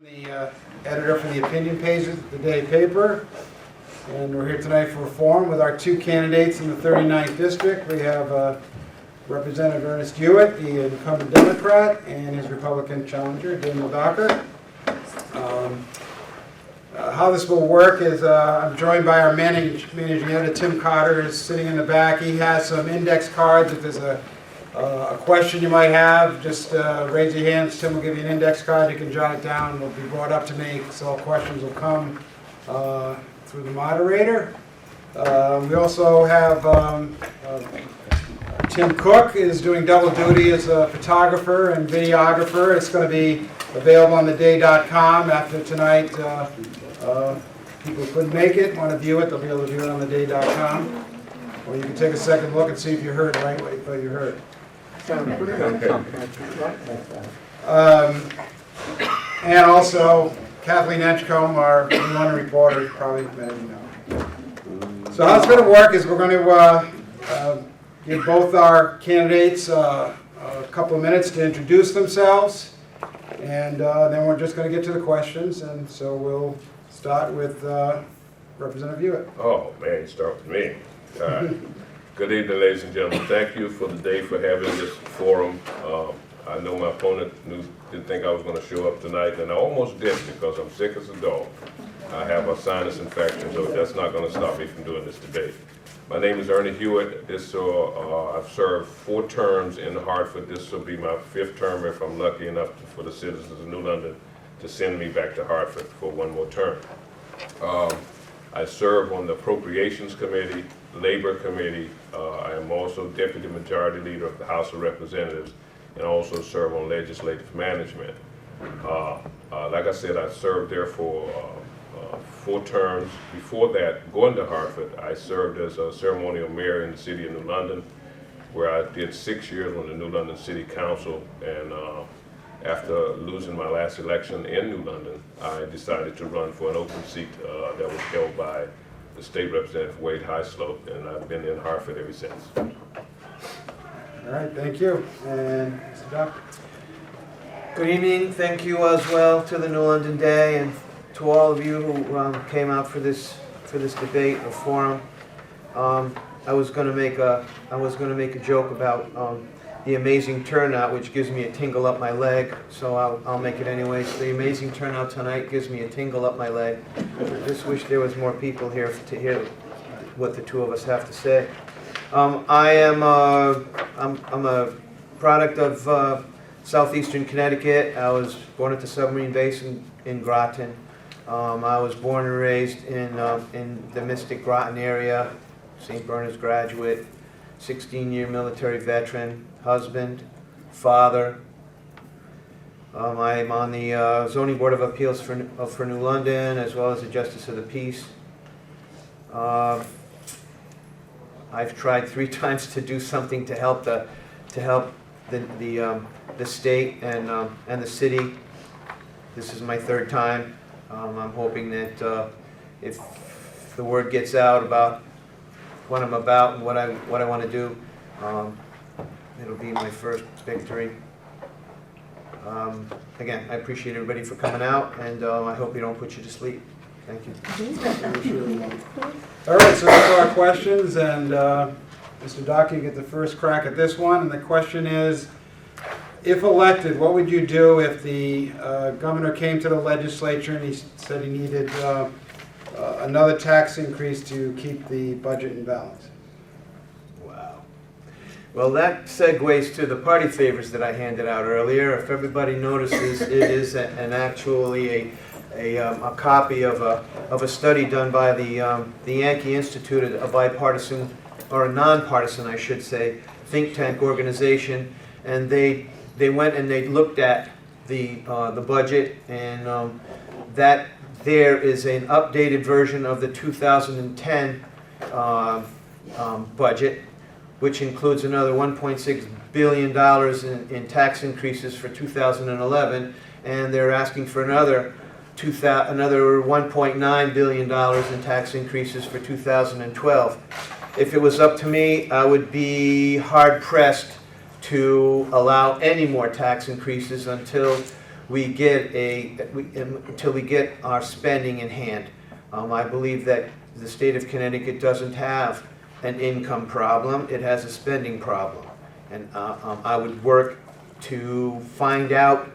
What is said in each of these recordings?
The editor for the opinion pages of the Day paper, and we're here tonight for a forum with our two candidates in the 39th district. We have Representative Ernest Hewitt, the incumbent Democrat, and his Republican challenger, Daniel Docker. How this will work is I'm joined by our managing editor, Tim Cotter, is sitting in the back. He has some index cards. If there's a question you might have, just raise your hands. Tim will give you an index card. You can jot it down. It'll be brought up to me, so all questions will come through the moderator. We also have Tim Cook is doing double duty as a photographer and videographer. It's going to be available on theday.com after tonight. People who couldn't make it, want to view it, they'll be able to view it on theday.com. Or you can take a second look and see if you heard right what you thought you heard. And also Kathleen Edgecombe, our one reporter, probably many of you know. So how it's going to work is we're going to give both our candidates a couple of minutes to introduce themselves, and then we're just going to get to the questions. And so we'll start with Representative Hewitt. Oh man, start with me. Good evening, ladies and gentlemen. Thank you for the day for having this forum. I know my opponent didn't think I was going to show up tonight, and I almost did because I'm sick as a dog. I have a sinus infection, so that's not going to stop me from doing this debate. My name is Ernie Hewitt. I've served 4 terms in Hartford. This will be my 5th term if I'm lucky enough for the citizens of New London to send me back to Hartford for one more term. I serve on the Appropriations Committee, Labor Committee. I am also Deputy Majority Leader of the House of Representatives, and also serve on Legislative Management. Like I said, I served there for 4 terms. Before that, going to Hartford, I served as a ceremonial mayor in the city of New London, where I did 6 years on the New London City Council, and after losing my last election in New London, I decided to run for an open seat that was held by the State Representative Wade Highslope, and I've been in Hartford ever since. All right, thank you. And Mr. Doctor. Good evening. Thank you as well to the New London Day and to all of you who came out for this debate or forum. I was going to make a joke about the amazing turnout, which gives me a tingle up my leg, so I'll make it anyway. So the amazing turnout tonight gives me a tingle up my leg. I just wish there was more people here to hear what the two of us have to say. I'm a product of southeastern Connecticut. I was born at the submarine base in Groton. I was born and raised in the Mystic Groton area, St. Bernard's graduate, 16-year military veteran, husband, father. I'm on the Zoning Board of Appeals for New London, as well as the Justice of the Peace. I've tried 3 times to do something to help the state and the city. This is my 3rd time. I'm hoping that if the word gets out about what I'm about and what I want to do, it'll be my first victory. Again, I appreciate everybody for coming out, and I hope you don't put you to sleep. Thank you. All right, so those are our questions, and Mr. Docker, you get the first crack at this one. And the question is, if elected, what would you do if the governor came to the legislature and he said he needed another tax increase to keep the budget in balance? Wow. Well, that segues to the party favors that I handed out earlier. If everybody notices, it is actually a copy of a study done by the Yankee Institute, a bipartisan, or a nonpartisan, I should say, think tank organization, and they went and they looked at the budget, and that there is an updated version of the 2010 budget, which includes another $1.6 billion in tax increases for 2011, and they're asking for another $1.9 billion in tax increases for 2012. If it was up to me, I would be hard-pressed to allow any more tax increases until until we get our spending in hand. I believe that the state of Connecticut doesn't have an income problem, it has a spending problem. And I would work to find out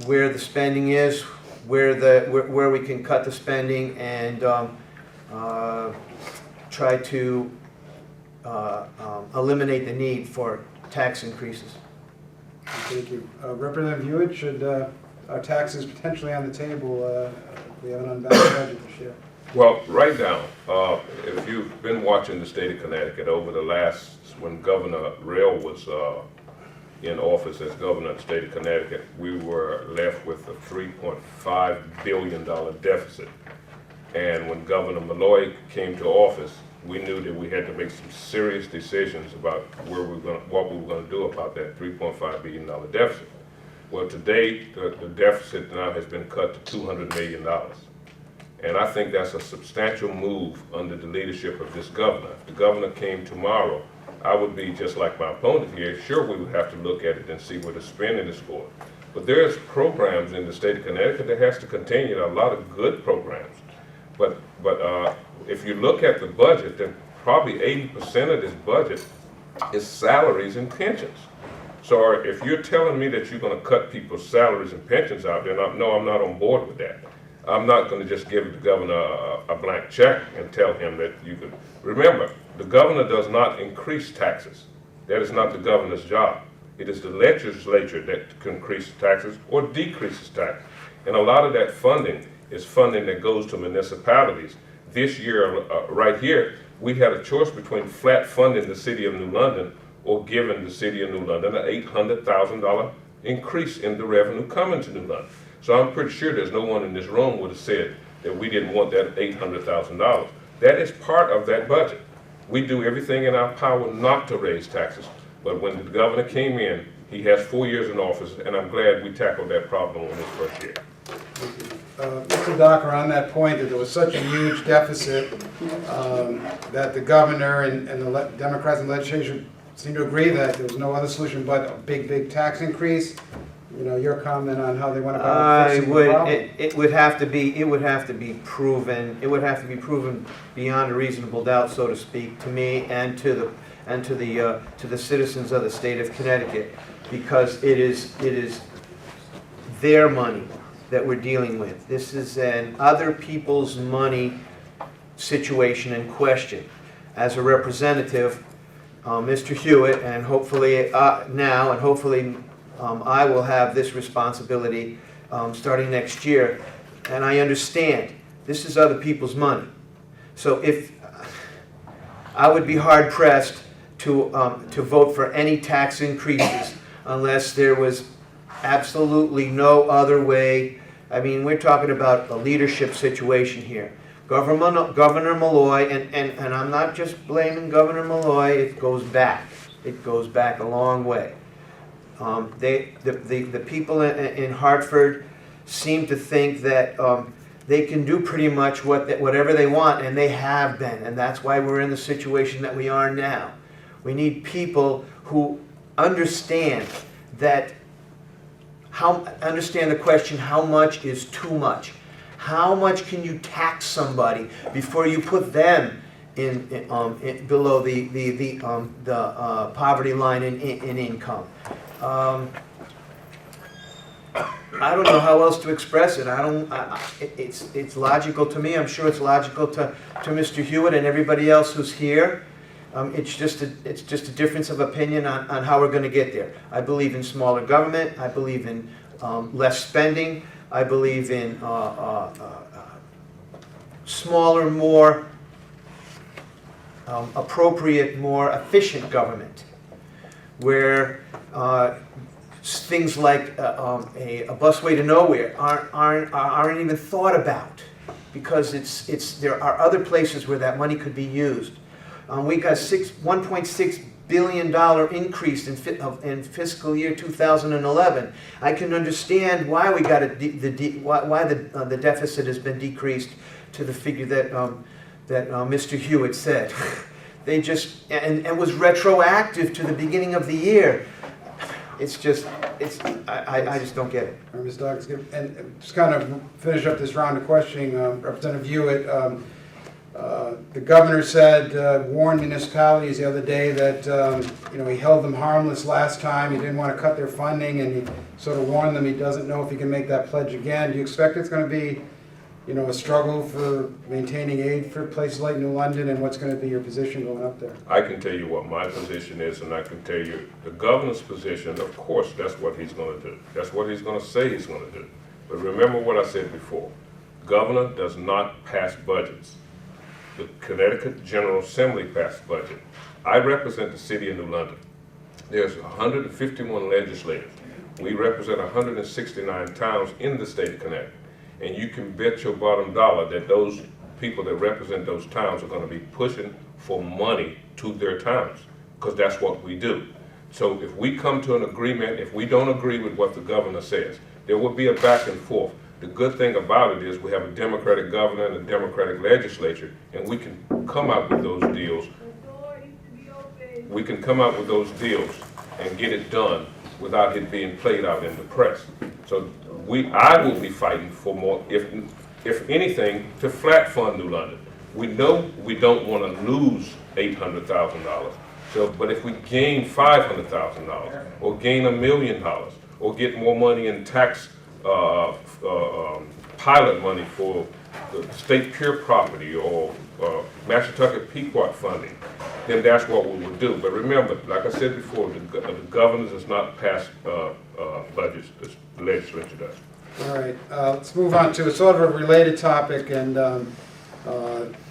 where the spending is, where we can cut the spending, and try to eliminate the need for tax increases. Thank you. Representative Hewitt, should our taxes potentially on the table, we have an unbalanced budget this year? Well, right now, if you've been watching the state of Connecticut over the last, when Governor Rail was in office as governor of the state of Connecticut, we were left with a $3.5 billion deficit. And when Governor Malloy came to office, we knew that we had to make some serious decisions about what we were going to do about that $3.5 billion deficit. Well, today, the deficit now has been cut to $200 million. And I think that's a substantial move under the leadership of this governor. If the governor came tomorrow, I would be just like my opponent here. Sure, we would have to look at it and see where the spending is going. But there's programs in the state of Connecticut that has to continue, a lot of good programs. But if you look at the budget, then probably 80% of this budget is salaries and pensions. So if you're telling me that you're going to cut people's salaries and pensions out, then I'm not on board with that. I'm not going to just give the governor a blank check and tell him that you could. Remember, the governor does not increase taxes. That is not the governor's job. It is the legislature that can increase taxes or decreases taxes. And a lot of that funding is funding that goes to municipalities. This year, right here, we had a choice between flat funding the city of New London or giving the city of New London an $800,000 increase in the revenue coming to New London. So I'm pretty sure there's no one in this room would have said that we didn't want that $800,000. That is part of that budget. We do everything in our power not to raise taxes. But when the governor came in, he has 4 years in office, and I'm glad we tackled that problem in his first year. Mr. Docker, on that point, that there was such a huge deficit that the governor and the Democrats in the legislature seem to agree that there was no other solution but a big tax increase. You know, your comment on how they went about fixing the problem? It would have to be proven. It would have to be proven beyond a reasonable doubt, so to speak, to me and to the citizens of the state of Connecticut, because it is their money that we're dealing with. This is an other people's money situation in question. As a representative, Mr. Hewitt, and hopefully now, and hopefully I will have this responsibility starting next year, and I understand this is other people's money. So if I would be hard pressed to vote for any tax increases unless there was absolutely no other way. I mean, we're talking about a leadership situation here. Governor Malloy, and I'm not just blaming Governor Malloy, it goes back a long way. The people in Hartford seem to think that they can do pretty much whatever they want, and they have been, and that's why we're in the situation that we are now. We need people who understand understand the question, how much is too much? How much can you tax somebody before you put them in below the poverty line in income? I don't know how else to express it. It's logical to me. I'm sure it's logical to Mr. Hewitt and everybody else who's here. It's just a difference of opinion on how we're going to get there. I believe in smaller government. I believe in less spending. I believe in smaller, more appropriate, more efficient government, where things like a busway to nowhere aren't even thought about, because there are other places where that money could be used. We got $1.6 billion increase in fiscal year 2011. I can understand why we got why the deficit has been decreased to the figure that Mr. Hewitt said. They just and was retroactive to the beginning of the year. it's just, I just don't get it. All right, Ms. Douglas, and just kind of finish up this round of questioning, Representative Hewitt, the governor said, warned municipalities the other day that, he held them harmless last time, he didn't want to cut their funding, and he sort of warned them he doesn't know if he can make that pledge again. Do you expect it's going to be, a struggle for maintaining aid for places like New London, and what's going to be your position going up there? I can tell you what my position is, and I can tell you the governor's position. Of course, that's what he's going to do. That's what he's going to say he's going to do. But remember what I said before. Governor does not pass budgets. The Connecticut General Assembly passed budget. I represent the city of New London. There's 151 legislators. We represent 169 towns in the state of Connecticut. And you can bet your bottom dollar that those people that represent those towns are going to be pushing for money to their towns, because that's what we do. So if we come to an agreement, if we don't agree with what the governor says, there will be a back and forth. The good thing about it is we have a Democratic governor and a Democratic legislature, and we can come out with those deals. We can come out with those deals and get it done without it being played out in the press. So I will be fighting for more, if anything, to flat fund New London. We know we don't want to lose $800,000. So, but if we gain $500,000 or gain $1 million or get more money in tax pilot money for the state pure property or Massachusetts Pequot funding, then that's what we would do. But remember, like I said before, the governor does not pass budgets, the legislature does. All right, let's move on to a sort of a related topic, and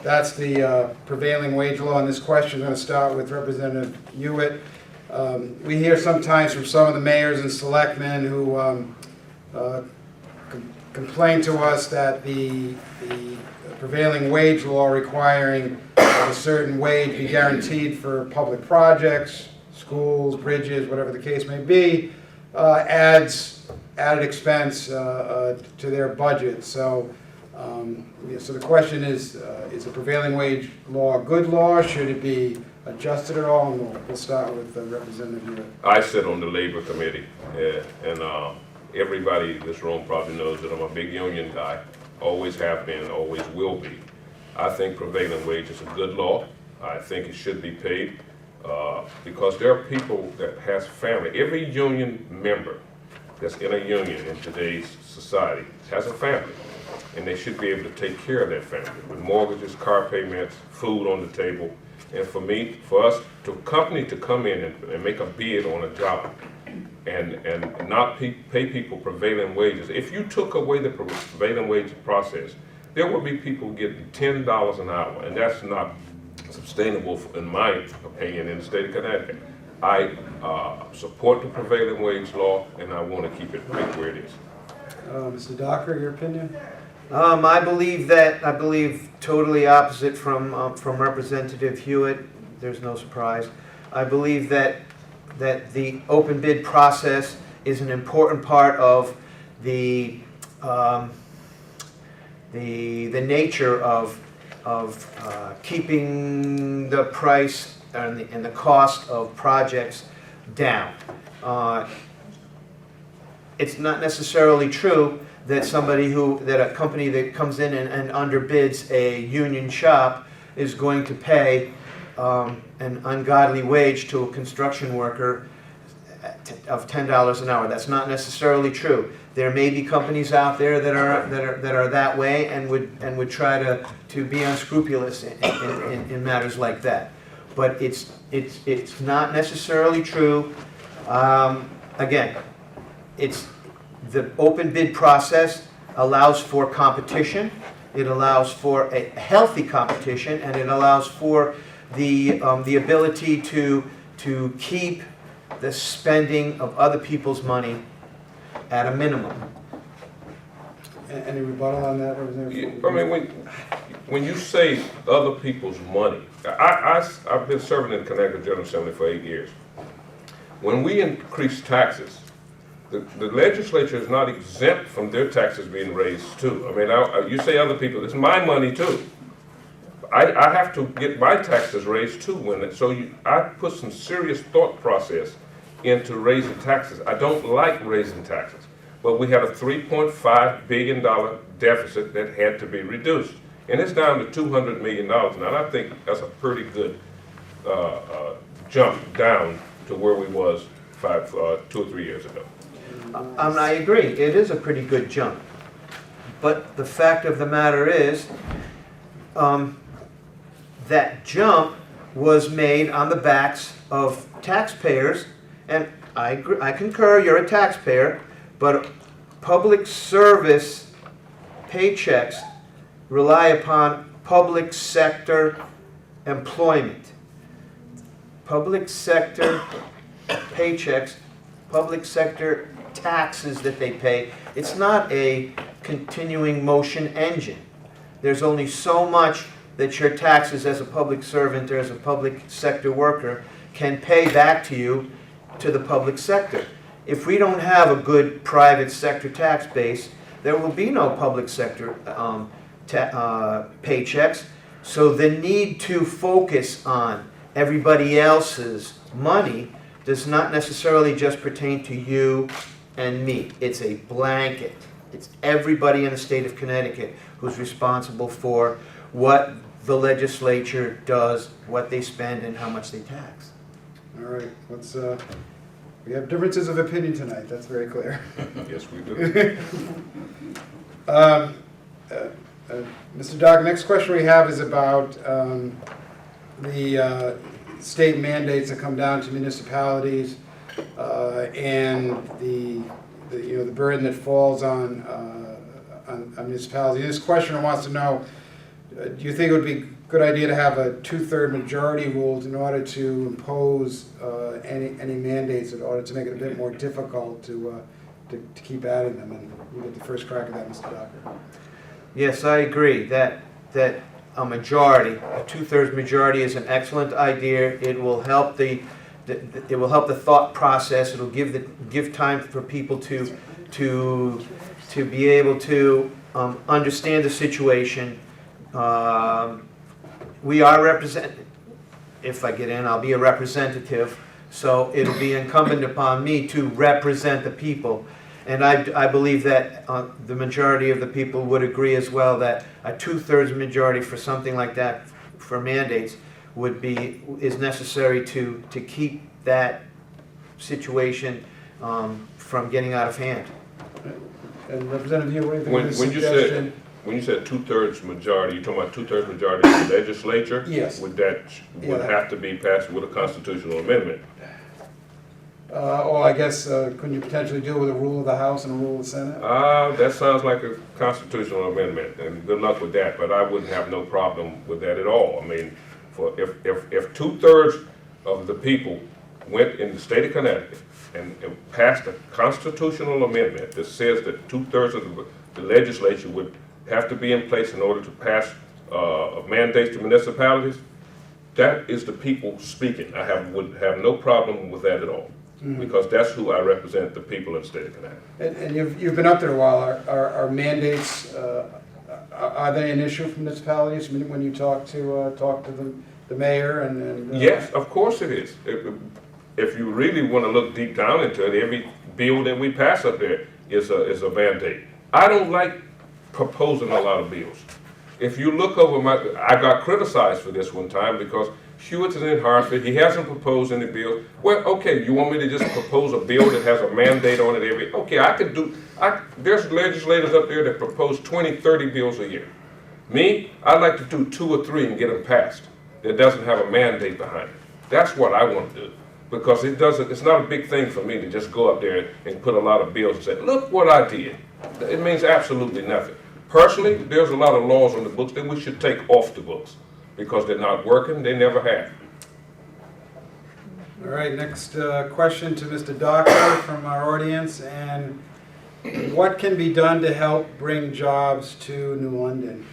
that's the prevailing wage law. And this question is going to start with Representative Hewitt. We hear sometimes from some of the mayors and selectmen who complain to us that the prevailing wage law requiring a certain wage be guaranteed for public projects, schools, bridges, whatever the case may be, adds added expense to their budget. So, so the question is the prevailing wage law a good law? Should it be adjusted at all? And we'll start with Representative Hewitt. I sit on the labor committee, and everybody in this room probably knows that I'm a big union guy. Always have been, always will be. I think prevailing wage is a good law. I think it should be paid because there are people that has family. Every union member that's in a union in today's society has a family, and they should be able to take care of their family with mortgages, car payments, food on the table. And for us, to company to come in and make a bid on a job and not pay people prevailing wages. If you took away the prevailing wage process, there would be people getting $10 an hour, and that's not sustainable, in my opinion, in the state of Connecticut. I support the prevailing wage law, and I want to keep it right where it is. Mr. Docker, your opinion? I believe totally opposite from Representative Hewitt. There's no surprise. I believe that the open bid process is an important part of the nature of keeping the price and the cost of projects down. It's not necessarily true that a company that comes in and underbids a union shop is going to pay an ungodly wage to a construction worker of $10 an hour. That's not necessarily true. There may be companies out there that are that way and would try to be unscrupulous in matters like that. But it's not necessarily true. Again, the open bid process allows for competition. It allows for a healthy competition, and it allows for the ability to keep the spending of other people's money at a minimum. Any rebuttal on that, Representative? I mean, when you say other people's money, I've been serving in the Connecticut General Assembly for 8 years. When we increase taxes, the legislature is not exempt from their taxes being raised too. I mean, you say other people, it's my money too. I have to get my taxes raised too. So I put some serious thought process into raising taxes. I don't like raising taxes, but we had a $3.5 billion deficit that had to be reduced. And it's down to $200 million now. And I think that's a pretty good jump down to where we was 2 or 3 years ago. I agree, it is a pretty good jump. But the fact of the matter is, that jump was made on the backs of taxpayers, and I agree, I concur, you're a taxpayer, but public service paychecks rely upon public sector employment. Public sector paychecks, public sector taxes that they pay, it's not a continuing motion engine. There's only so much that your taxes as a public servant or as a public sector worker can pay back to you, to the public sector. If we don't have a good private sector tax base, there will be no public sector paychecks. So the need to focus on everybody else's money does not necessarily just pertain to you and me. It's a blanket. It's everybody in the state of Connecticut who's responsible for what the legislature does, what they spend, and how much they tax. All right, let's, we have differences of opinion tonight, that's very clear. Yes, we do. Mr. Doc, next question we have is about the state mandates that come down to municipalities and the burden that falls on municipalities. This questioner wants to know, do you think it would be a good idea to have a 2/3 majority rule in order to impose any mandates in order to make it a bit more difficult to keep adding them? And you get the first crack at that, Mr. Docker. Yes, I agree that a majority, a 2/3 majority, is an excellent idea. It will help the thought process. It'll give time for people to be able to understand the situation. We are if I get in, I'll be a representative, so it'll be incumbent upon me to represent the people. And I believe that the majority of the people would agree as well that a 2/3 majority for something like that, for mandates, is necessary to keep that situation from getting out of hand. And Representative, you have a suggestion? When you said 2/3 majority, you're talking about 2/3 majority of the legislature? Yes. Would have to be passed with a constitutional amendment? Or I guess, couldn't you potentially deal with a rule of the House and a rule of the Senate? That sounds like a constitutional amendment, and good luck with that, but I wouldn't have no problem with that at all. I mean, if 2/3 of the people went in the state of Connecticut and passed a constitutional amendment that says that 2/3 of the legislature would have to be in place in order to pass mandates to municipalities, that is the people speaking. Would have no problem with that at all. Because that's who I represent, the people of the state of Connecticut. And you've been up there a while. Are mandates, are they an issue for municipalities when you talk to the mayor and? Yes, of course it is. If you really want to look deep down into it, every bill that we pass up there is a mandate. I don't like proposing a lot of bills. If you look over I got criticized for this one time because Hewitt is in Hartford, he hasn't proposed any bill. Well, okay, you want me to just propose a bill that has a mandate on it okay, I could do, there's legislators up there that propose 20, 30 bills a year. Me, I'd like to do 2 or 3 and get them passed that doesn't have a mandate behind it. That's what I want to do. Because it's not a big thing for me to just go up there and put a lot of bills and say, look what I did. It means absolutely nothing. Personally, there's a lot of laws on the books that we should take off the books because they're not working, they never have. All right, next question to Mr. Docker from our audience. And what can be done to help bring jobs to New London?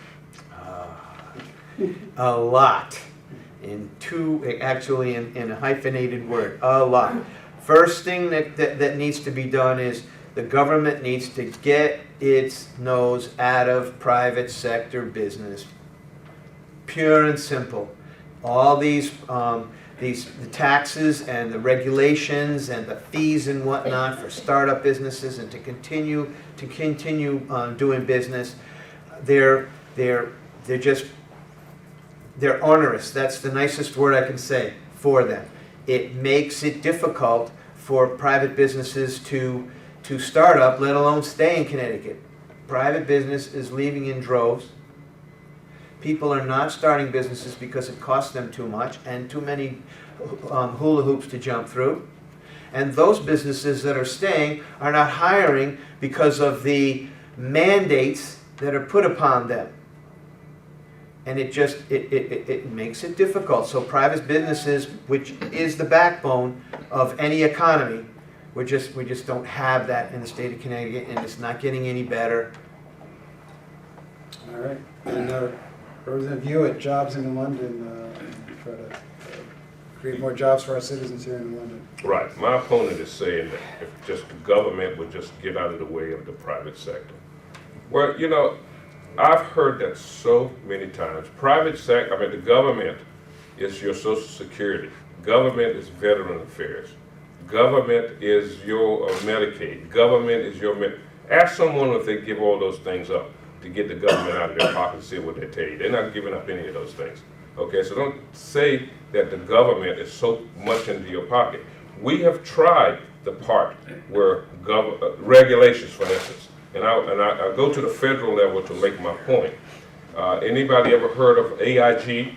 A lot. Actually in a hyphenated word, a lot. First thing that needs to be done is the government needs to get its nose out of private sector business. Pure and simple. All these the taxes and the regulations and the fees and whatnot for startup businesses and to continue doing business, they're onerous. That's the nicest word I can say for them. It makes it difficult for private businesses to start up, let alone stay in Connecticut. Private business is leaving in droves. People are not starting businesses because it costs them too much and too many hula hoops to jump through. And those businesses that are staying are not hiring because of the mandates that are put upon them. And it makes it difficult. So private businesses, which is the backbone of any economy, we just don't have that in the state of Connecticut, and it's not getting any better. All right. And Representative Hewitt, jobs in London, try to create more jobs for our citizens here in London. Right. My opponent is saying that if just the government would just get out of the way of the private sector. Well, you know, I've heard that so many times. Private sector, I mean, the government is your Social Security. Government is Veteran Affairs. Government is your Medicaid. Government is your Ask someone if they give all those things up to get the government out of their pocket and see what they tell you. They're not giving up any of those things. Okay, so don't say that the government is so much into your pocket. We have tried the part where regulations, for instance, and I go to the federal level to make my point. Anybody ever heard of AIG?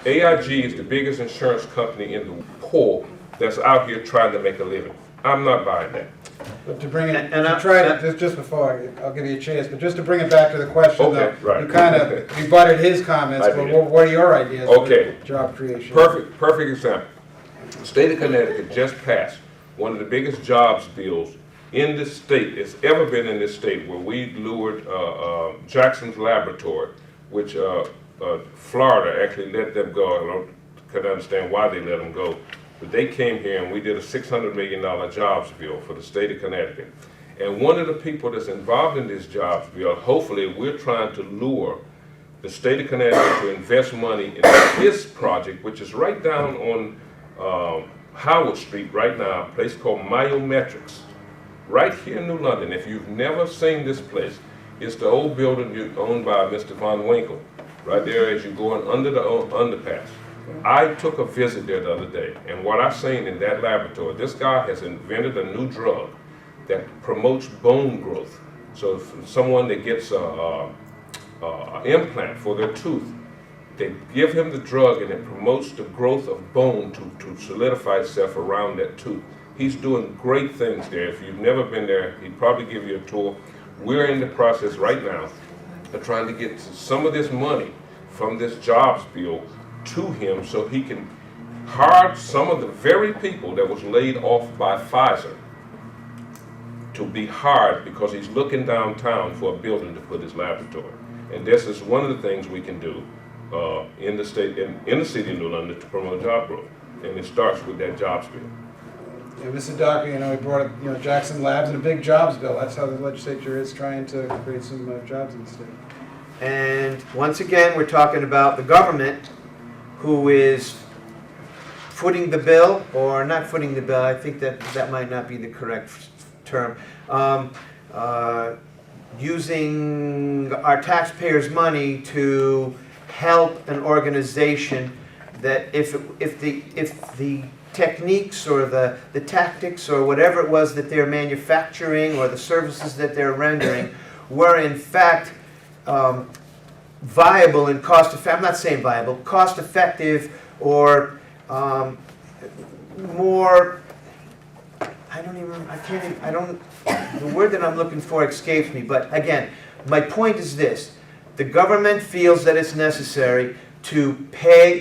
AIG is the biggest insurance company in the poor that's out here trying to make a living. I'm not buying that. But to bring it, just before, I'll give you a chance, but just to bring it back to the question, Okay, though, right. you kind of rebutted his comments, I but did. what are your ideas Okay. for job creation? Perfect example. The state of Connecticut just passed one of the biggest jobs bills in this state, it's ever been in this state, where we lured Jackson's Laboratory, which Florida actually let them go. I don't could understand why they let them go. But they came here and we did a $600 million jobs bill for the state of Connecticut. And one of the people that's involved in this jobs bill, hopefully we're trying to lure the state of Connecticut to invest money in this project, which is right down on Howard Street right now, a place called Myometrics, right here in New London. If you've never seen this place, it's the old building owned by Mr. Von Winkle, right there as you're going under the underpass. I took a visit there the other day, and what I seen in that laboratory, this guy has invented a new drug that promotes bone growth. So if someone that gets an implant for their tooth, they give him the drug and it promotes the growth of bone to solidify itself around that tooth. He's doing great things there. If you've never been there, he'd probably give you a tour. We're in the process right now of trying to get some of this money from this jobs bill to him so he can hire some of the very people that was laid off by Pfizer to be hired because he's looking downtown for a building to put his laboratory. And this is one of the things we can do in the state, in the city of New London to promote job growth. And it starts with that jobs bill. Yeah, Mr. Docker, he brought up, Jackson Labs and a big jobs bill. That's how the legislature is trying to create some jobs in the state. And once again, we're talking about the government who is footing the bill, or not footing the bill, I think that might not be the correct term, using our taxpayers' money to help an organization that if the techniques or the tactics or whatever it was that they're manufacturing or the services that they're rendering were in fact viable and cost-effective, I'm not saying viable, cost-effective or more, the word that I'm looking for escapes me, but again, my point is this. The government feels that it's necessary to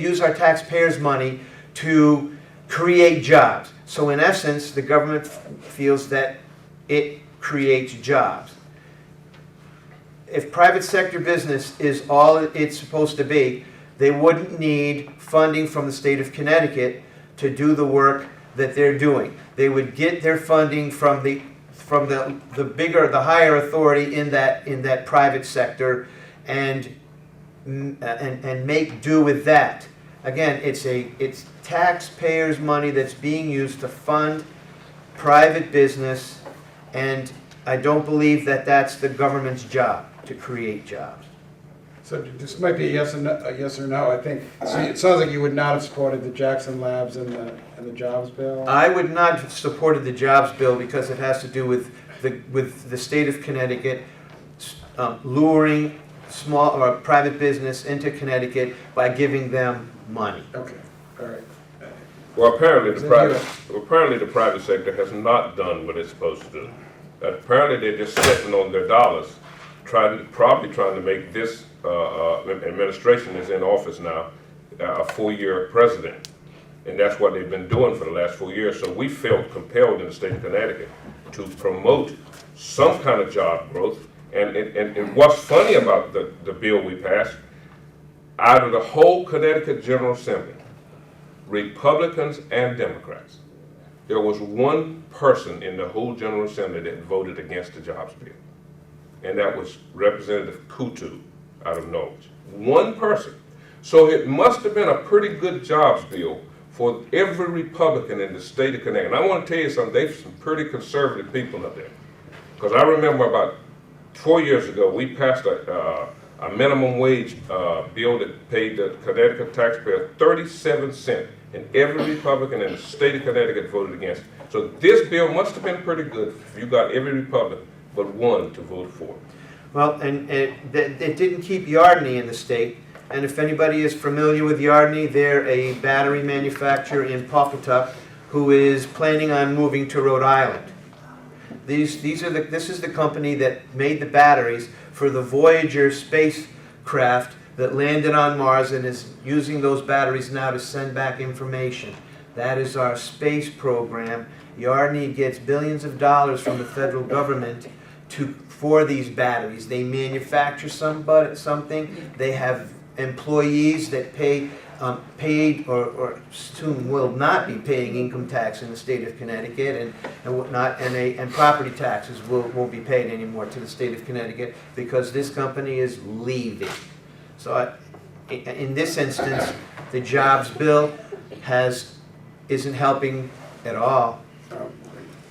use our taxpayers' money to create jobs. So in essence, the government feels that it creates jobs. If private sector business is all it's supposed to be, they wouldn't need funding from the state of Connecticut to do the work that they're doing. They would get their funding from the higher authority in that private sector and make do with that. again, it's taxpayers' money that's being used to fund private business, and I don't believe that that's the government's job, to create jobs. So this might be a yes or no, I think. So it sounds like you would not have supported the Jackson Labs and the jobs bill? I would not have supported the jobs bill because it has to do with the state of Connecticut luring small or private business into Connecticut by giving them money. Okay, all right. Well, apparently Is the it private sector has not done what it's supposed to do. Apparently they're just sitting on their dollars, probably trying to make this administration is in office now a 4-year president. And that's what they've been doing for the last 4 years. So we felt compelled in the state of Connecticut to promote some kind of job growth. And what's funny about the bill we passed, out of the whole Connecticut General Assembly, Republicans and Democrats, there was one person in the whole General Assembly that voted against the jobs bill. And that was Representative Kutu out of Norwich. One person. So it must have been a pretty good jobs bill for every Republican in the state of Connecticut. And I want to tell you something, there's some pretty conservative people up there. Because I remember about 4 years ago, we passed a minimum wage bill that paid the Connecticut taxpayer 37 cents. And every Republican in the state of Connecticut voted against it. So this bill must have been pretty good if you got every Republican but one to vote for it. Well, and it didn't keep Yardney in the state. And if anybody is familiar with Yardney, they're a battery manufacturer in Pawcatuck who is planning on moving to Rhode Island. This is the company that made the batteries for the Voyager spacecraft that landed on Mars and is using those batteries now to send back information. That is our space program. Yardney gets billions of dollars from the federal government for these batteries. They manufacture something. They have employees that paid or soon will not be paying income tax in the state of Connecticut and whatnot, and property taxes won't be paid anymore to the state of Connecticut because this company is leaving. So in this instance, the jobs bill isn't helping at all.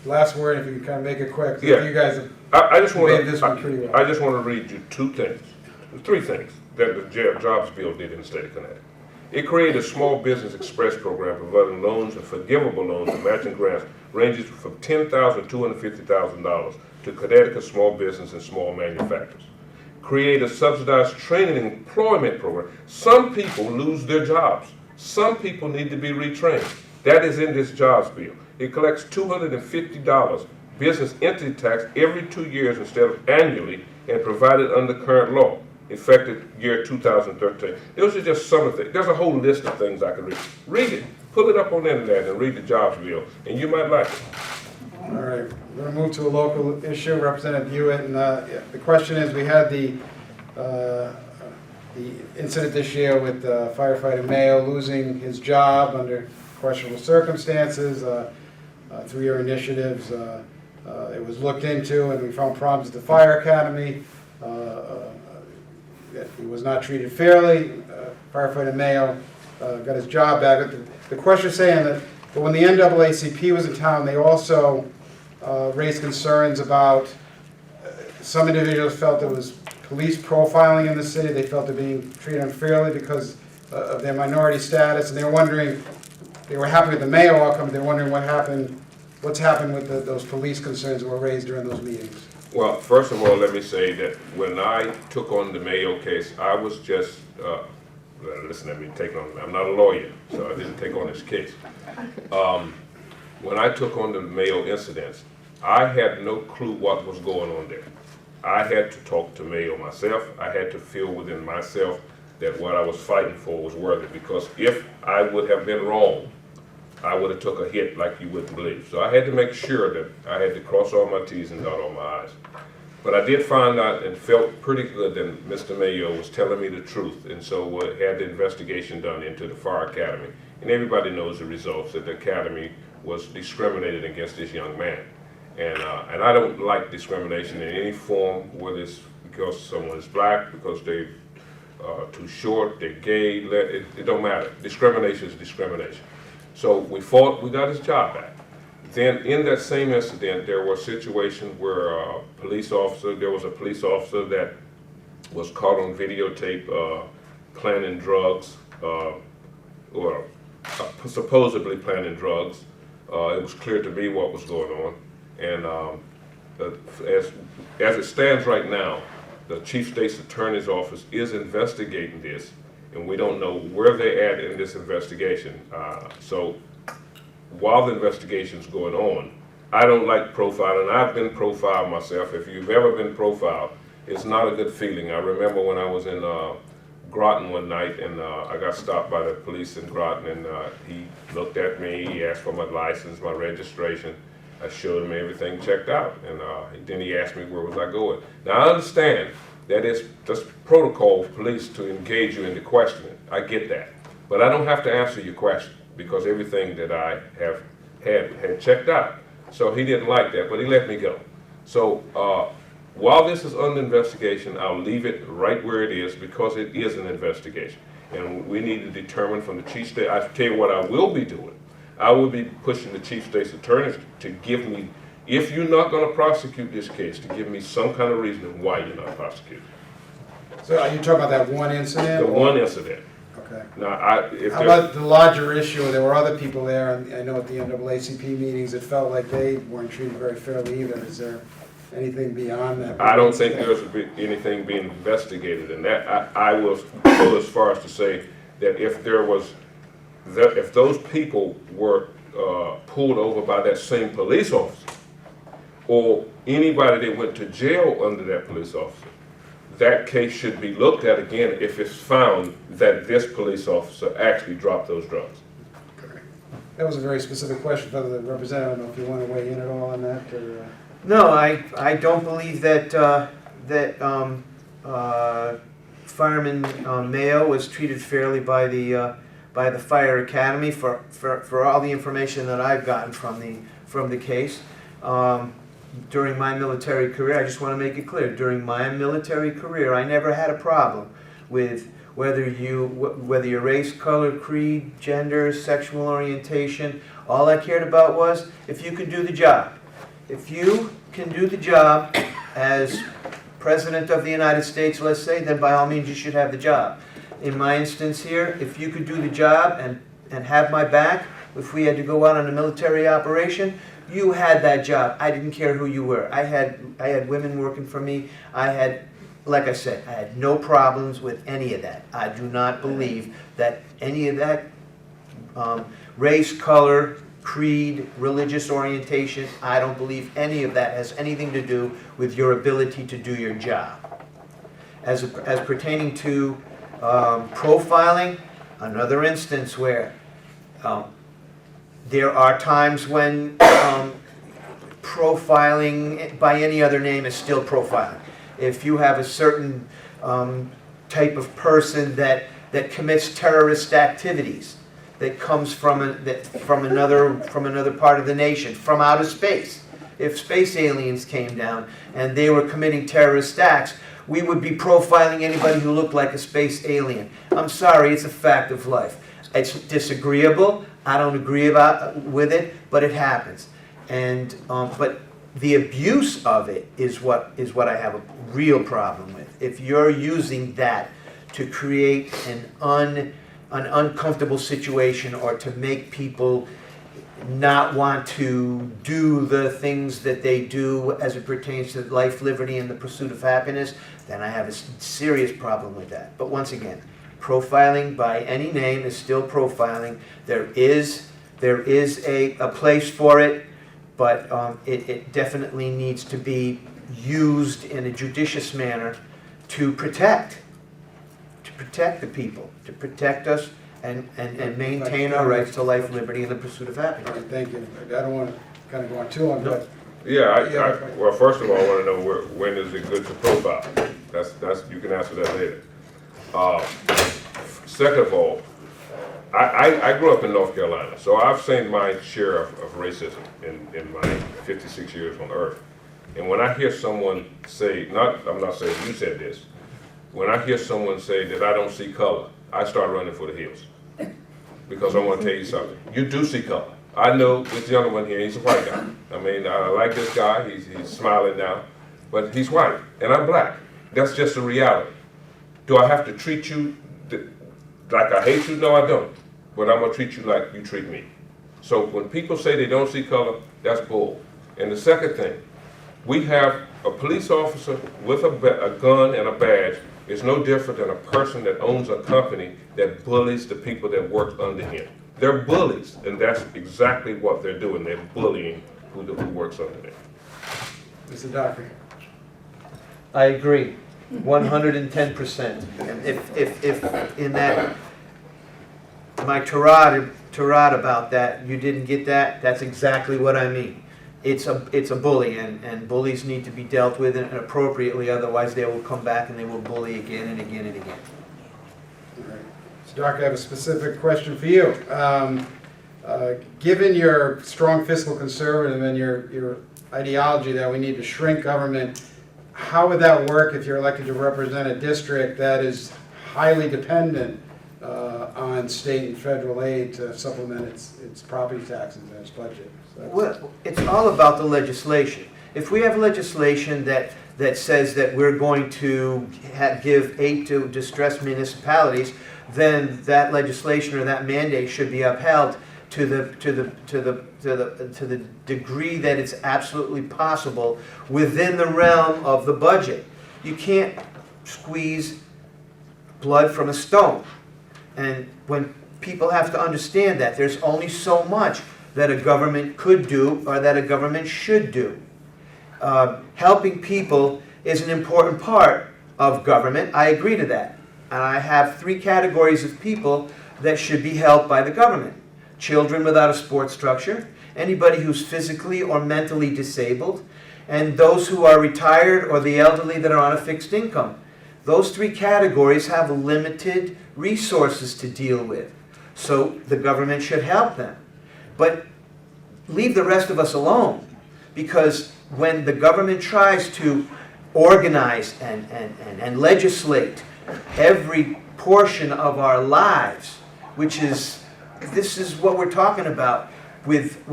Last word, if you can kind of make it quick. Yeah. You guys have I just want made this one pretty well. I just want to read you three things that the jobs bill did in the state of Connecticut. It created a small business express program providing loans and forgivable loans and matching grants ranging from $10,000 to $250,000 to Connecticut small business and small manufacturers. Create a subsidized training and employment program. Some people lose their jobs. Some people need to be retrained. That is in this jobs bill. It collects $250 business entity tax every 2 years instead of annually and provided under current law, effective year 2013. Those are just some of the things. There's a whole list of things I can read. Read it. Pull it up on the internet and read the jobs bill, and you might like it. All right, we're going to move to a local issue, Representative Hewitt, and the question is, we had the incident this year with firefighter Mayo losing his job under questionable circumstances. Through your initiatives, it was looked into, and we found problems at the fire academy. He was not treated fairly. Firefighter Mayo got his job back. The question is saying that when the NAACP was in town, they also raised concerns about some individuals felt there was police profiling in the city. They felt they're being treated unfairly because of their minority status, and they were wondering, they were happy with the Mayo outcome, they were wondering what's happened with those police concerns that were raised during those meetings. Well, first of all, let me say that when I took on the Mayo case, I was just, listen to me, I'm not a lawyer, so I didn't take on this case. When I took on the Mayo incidents, I had no clue what was going on there. I had to talk to Mayo myself. I had to feel within myself that what I was fighting for was worth it, because if I would have been wrong, I would have took a hit like you wouldn't believe. So I had to make sure that I had to cross all my T's and dot all my I's. But I did find out and felt pretty good that Mr. Mayo was telling me the truth, and so had the investigation done into the Fire Academy. And everybody knows the results, that the Academy was discriminated against this young man. And I don't like discrimination in any form, whether it's because someone is black, because they too short, they're gay, it don't matter. Discrimination is discrimination. So we fought, we got his job back. Then in that same incident, there were situations where there was a police officer that was caught on videotape planning drugs, or supposedly planning drugs. It was clear to me what was going on. And as it stands right now, the Chief State's Attorney's Office is investigating this, and we don't know where they're at in this investigation. So while the investigation's going on, I don't like profiling. I've been profiled myself. If you've ever been profiled, it's not a good feeling. I remember when I was in Groton one night, and I got stopped by the police in Groton, and he looked at me, he asked for my license, my registration. I showed him everything checked out, and then he asked me where was I going. Now I understand that it's just protocol of police to engage you in the questioning. I get that, but I don't have to answer your question because everything that I have had checked out. So he didn't like that, but he let me go. So while this is under investigation, I'll leave it right where it is because it is an investigation, and we need to determine from the Chief State. I tell you what I will be doing. I will be pushing the Chief State's Attorney to give me, if you're not going to prosecute this case, to give me some kind of reason why you're not prosecuting. So are you talking about that one incident? The one incident. Okay. Now, How about the larger issue? There were other people there, and I know at the NAACP meetings, it felt like they weren't treated very fairly either. Is there anything beyond that? I don't think there's anything being investigated, and that I will go as far as to say that if those people were pulled over by that same police officer, or anybody that went to jail under that police officer, that case should be looked at again if it's found that this police officer actually dropped those drugs. That was a very specific question, Brother the Representative. I don't know if you want to weigh in at all on that, or... No, I don't believe that Fireman Mayo was treated fairly by the Fire Academy for all the information that I've gotten from the case. During my military career, I just want to make it clear, during my military career, I never had a problem with whether your race, color, creed, gender, sexual orientation. All I cared about was if you could do the job. If you can do the job as President of the United States, let's say, then by all means you should have the job. In my instance here, if you could do the job and have my back, if we had to go out on a military operation, you had that job. I didn't care who you were. I had women working for me. Like I said, I had no problems with any of that. I do not believe that any of that race, color, creed, religious orientation, I don't believe any of that has anything to do with your ability to do your job. As pertaining to profiling, another instance where there are times when profiling by any other name is still profiling. If you have a certain type of person that commits terrorist activities, that comes from another part of the nation, from outer space. If space aliens came down and they were committing terrorist acts, we would be profiling anybody who looked like a space alien. I'm sorry, it's a fact of life. It's disagreeable. I don't agree with it, but it happens. And but the abuse of it is what I have a real problem with. If you're using that to create an uncomfortable situation or to make people not want to do the things that they do as it pertains to life, liberty, and the pursuit of happiness, then I have a serious problem with that. But once again, profiling by any name is still profiling. There is a place for it, but it definitely needs to be used in a judicious manner to protect the people, to protect us and maintain our rights to life, liberty, and the pursuit of All happiness. right, thank you. I don't want to kind of go on too long, but Yeah, well, first of all, I want to know when is it good to profile? That's you can answer that later. Second of all, I grew up in North Carolina, so I've seen my share of racism in my 56 years on earth. And when I hear someone say, I'm not saying you said this, when I hear someone say that I don't see color, I start running for the hills. Because I want to tell you something. You do see color. I know this gentleman here, he's a white guy. I mean, I like this guy, he's smiling now, but he's white, and I'm black. That's just the reality. Do I have to treat you like I hate you? No, I don't. But I'm gonna treat you like you treat me. So when people say they don't see color, that's bull. And the second thing, we have a police officer with a gun and a badge. It's no different than a person that owns a company that bullies the people that work under him. They're bullies, and that's exactly what they're doing. They're bullying who works under them. Mr. Dockery. I agree, 110%. If in that, my tirade about that, you didn't get that, that's exactly what I mean. It's a bully, and bullies need to be dealt with appropriately, otherwise they will come back and they will bully again and again and again. All right. So, Doc, I have a specific question for you. Given your strong fiscal conservative and your ideology that we need to shrink government, how would that work if you're elected to represent a district that is highly dependent on state and federal aid to supplement its property taxes and its budget? So Well, it's all about the legislation. If we have legislation that says that we're going to give aid to distressed municipalities, then that legislation or that mandate should be upheld to the degree that it's absolutely possible within the realm of the budget. You can't squeeze blood from a stone. And when people have to understand that, there's only so much that a government could do or that a government should do. Helping people is an important part of government. I agree to that. And I have 3 categories of people that should be helped by the government. Children without a support structure, anybody who's physically or mentally disabled, and those who are retired or the elderly that are on a fixed income. Those 3 categories have limited resources to deal with. So the government should help them. But leave the rest of us alone, because when the government tries to organize and legislate every portion of our lives, which is, this is what we're talking about with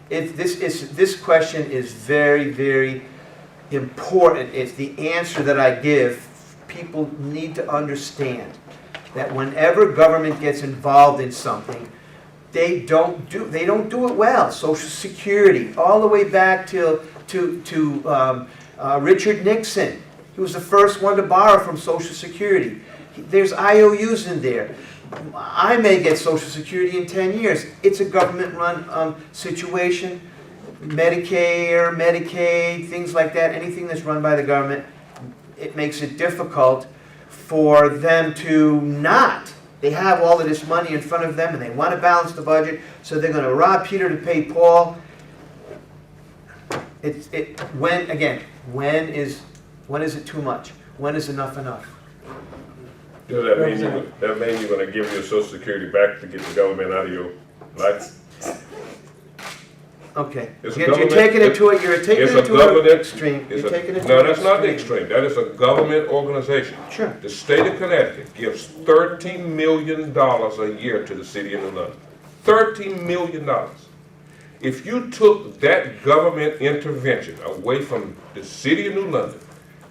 this question is very, very important. It's the answer that I give. People need to understand that whenever government gets involved in something, they don't do it well. Social Security, all the way back to Richard Nixon. He was the first one to borrow from Social Security. There's IOUs in there. I may get Social Security in 10 years. It's a government-run situation. Medicare, Medicaid, things like that, anything that's run by the government, it makes it difficult for them to not. They have all of this money in front of them and they want to balance the budget, so they're going to rob Peter to pay Paul. When is it too much? When is enough enough? Does that mean you're going to give your Social Security back to get the government out of your life? Okay. It's a You're government- taking it to an extreme. You're taking it to No, an that's not the extreme. extreme. That is a government organization. Sure. The state of Connecticut gives $13 million a year to the city of New London. $13 million. If you took that government intervention away from the city of New London,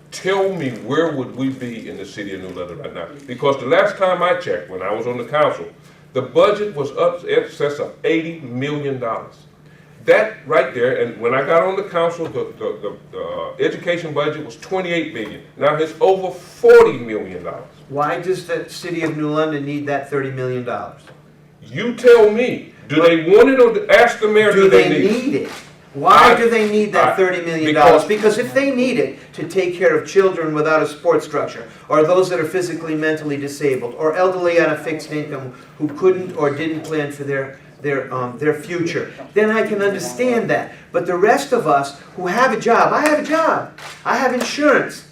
tell me where would we be in the city of New London right now? Because the last time I checked, when I was on the council, the budget was up in excess of $80 million. That right there, and when I got on the council, the education budget was $28 million. Now it's over $40 million. Why does the city of New London need that $30 million? You tell me. Do they want it, or ask the mayor? Do they need it? Why do they need that $30 million? Because if they need it to take care of children without a support structure, or those that are physically, mentally disabled, or elderly on a fixed income who couldn't or didn't plan for their future, then I can understand that. But the rest of us who have a job, I have a job, I have insurance.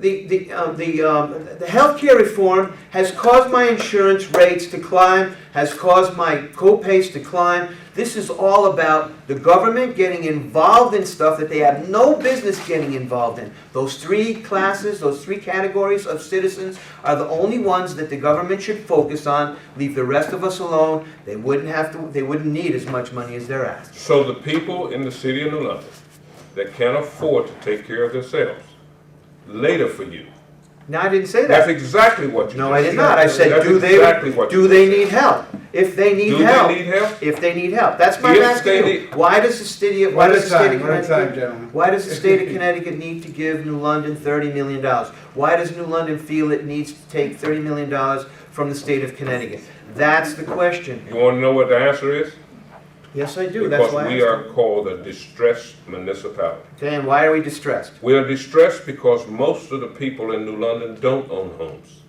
the healthcare reform has caused my insurance rates to climb, has caused my co-pays to climb. This is all about the government getting involved in stuff that they have no business getting involved in. Those three classes, those three categories of citizens are the only ones that the government should focus on. Leave the rest of us alone. They wouldn't need as much money as they're asked. So the people in the city of New London that can't afford to take care of themselves, later for you. No, I didn't say That's that. exactly what you No, just I did not. I said, That's do they exactly what you they just need help? If they need Do help. they need help? If they need help. That's my If asking they you. need- Why does the state of One at a time, Connecticut, gentlemen. why does the state of Connecticut need to give New London $30 million? Why does New London feel it needs to take $30 million from the state of Connecticut? That's the question. You want to know what the answer is? Yes, I do. That's why Because I we asked. are called a distressed municipality. Okay, and why are we distressed? We are distressed because most of the people in New London don't own homes.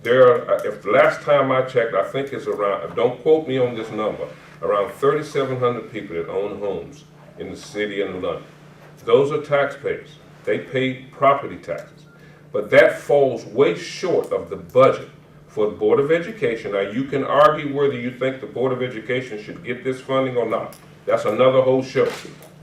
There are, if the last time I checked, I think it's around, don't quote me on this number, around 3,700 people that own homes in the city of New London. Those are taxpayers. They pay property taxes. But that falls way short of the budget for the Board of Education. Now, you can argue whether you think the Board of Education should get this funding or not. That's another whole show.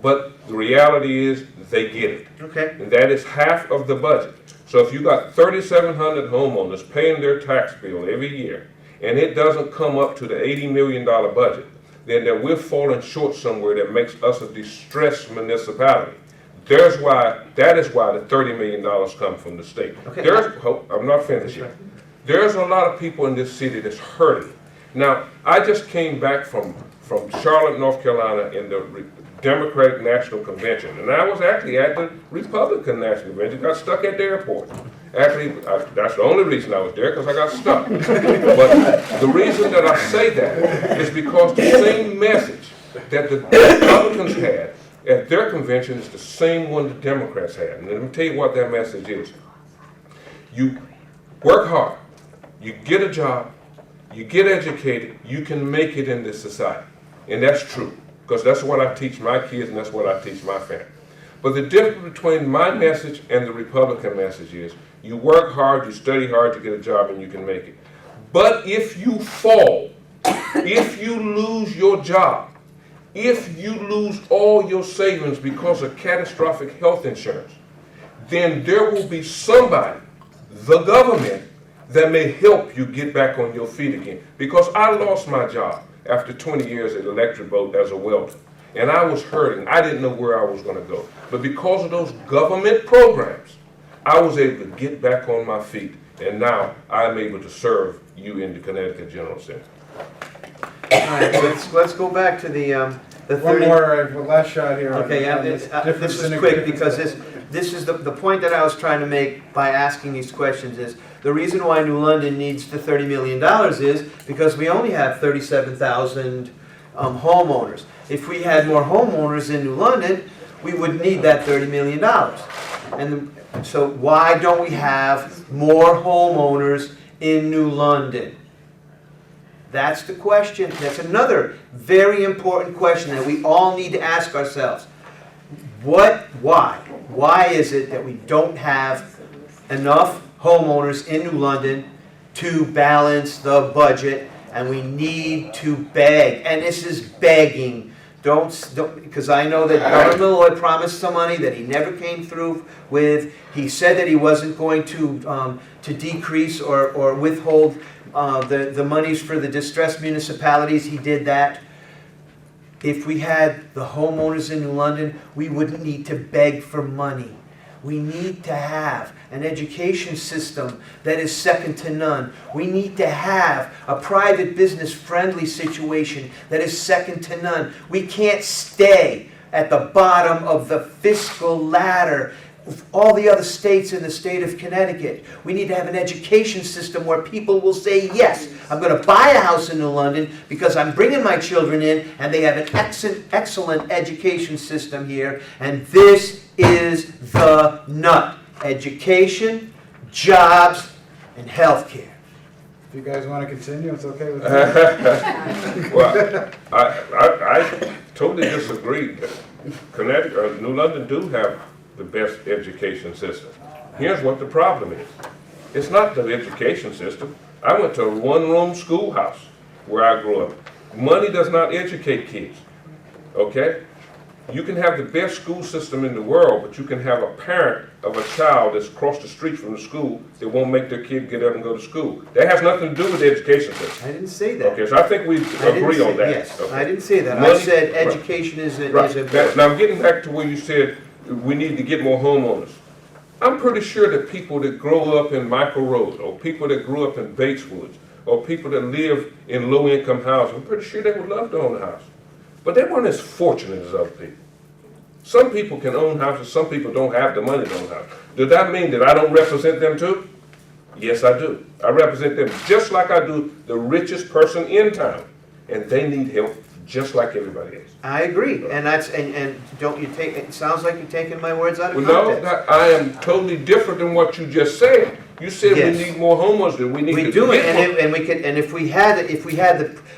But the reality is, they get it. Okay. And that is half of the budget. So if you got 3,700 homeowners paying their tax bill every year, and it doesn't come up to the $80 million budget, then we're falling short somewhere that makes us a distressed municipality. That is why the $30 million come from the state. Okay. I'm not finished yet. There's a lot of people in this city that's hurting. Now, I just came back from Charlotte, North Carolina in the Democratic National Convention, and I was actually at the Republican National Convention, got stuck at the airport. Actually, that's the only reason I was there, because I got stuck. But the reason that I say that is because the same message that the Republicans had at their convention is the same one the Democrats had. And let me tell you what that message is. You work hard, you get a job, you get educated, you can make it in this society. And that's true, because that's what I teach my kids and that's what I teach my family. But the difference between my message and the Republican message is you work hard, you study hard, you get a job, and you can make it. But if you fall, if you lose your job, if you lose all your savings because of catastrophic health insurance, then there will be somebody, the government, that may help you get back on your feet again. Because I lost my job after 20 years at Electric Boat as a welder. And I was hurting. I didn't know where I was going to go. But because of those government programs, I was able to get back on my feet. And now I'm able to serve you in the Connecticut General Center. All right, let's go back to the 30. One more, last shot here. Okay, yeah, this is quick because this is the point that I was trying to make by asking these questions is the reason why New London needs the $30 million is because we only have 37,000 homeowners. If we had more homeowners in New London, we wouldn't need that $30 million. And so why don't we have more homeowners in New London? That's the question. That's another very important question that we all need to ask ourselves. Why? Why is it that we don't have enough homeowners in New London to balance the budget, and we need to beg? And this is begging. Don't because I know that Governor Malloy promised some money that he never came through with. He said that he wasn't going to decrease or withhold the monies for the distressed municipalities. He did that. If we had the homeowners in New London, we wouldn't need to beg for money. We need to have an education system that is second to none. We need to have a private business friendly situation that is second to none. We can't stay at the bottom of the fiscal ladder of all the other states in the state of Connecticut. We need to have an education system where people will say, yes, I'm going to buy a house in New London because I'm bringing my children in and they have an excellent education system here. And this is the nut. Education, jobs, and health care. If you guys want to continue, it's okay with me. Well, I totally disagree. Connecticut, New London do have the best education system. Here's what the problem is. It's not the education system. I went to a one-room schoolhouse where I grew up. Money does not educate kids, okay? You can have the best school system in the world, but you can have a parent of a child that's across the street from the school that won't make their kid get up and go to school. That has nothing to do with the education system. I didn't say that. Okay, so I think we I didn't agree say- on that. Yes, Okay. I didn't say that. I Money- said right. education is Right. important. Now, getting back to where you said we need to get more homeowners. I'm pretty sure that people that grow up in Michael Road, or people that grew up in Bates Woods, or people that live in low-income housing, I'm pretty sure they would love to own a house. But they weren't as fortunate as other people. Some people can own houses, some people don't have the money to own houses. Does that mean that I don't represent them too? Yes, I do. I represent them just like I do the richest person in town. And they need help just like everybody else. I agree, and don't you take, it sounds like you're taking my words out of Well, no, context. I am totally different than what you just said. You said Yes. we need more homeowners, that we need to We do, get more. and we could, and if we had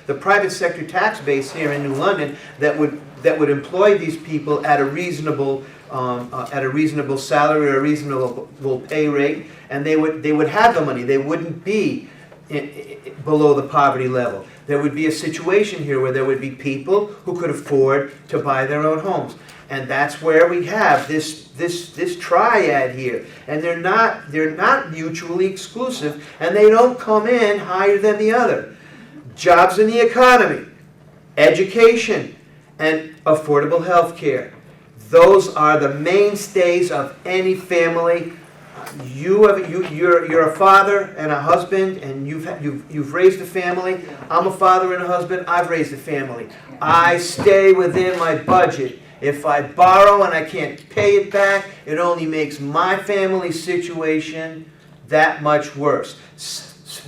the private sector tax base here in New London that would employ these people at a reasonable salary or a reasonable pay rate, and they would have the money, they wouldn't be below the poverty level. There would be a situation here where there would be people who could afford to buy their own homes. And that's where we have this triad here. And they're not mutually exclusive, and they don't come in higher than the other. Jobs in the economy, education, and affordable health care. Those are the mainstays of any family. You're a father and a husband, and you've raised a family. I'm a father and a husband. I've raised a family. I stay within my budget. If I borrow and I can't pay it back, it only makes my family situation that much worse.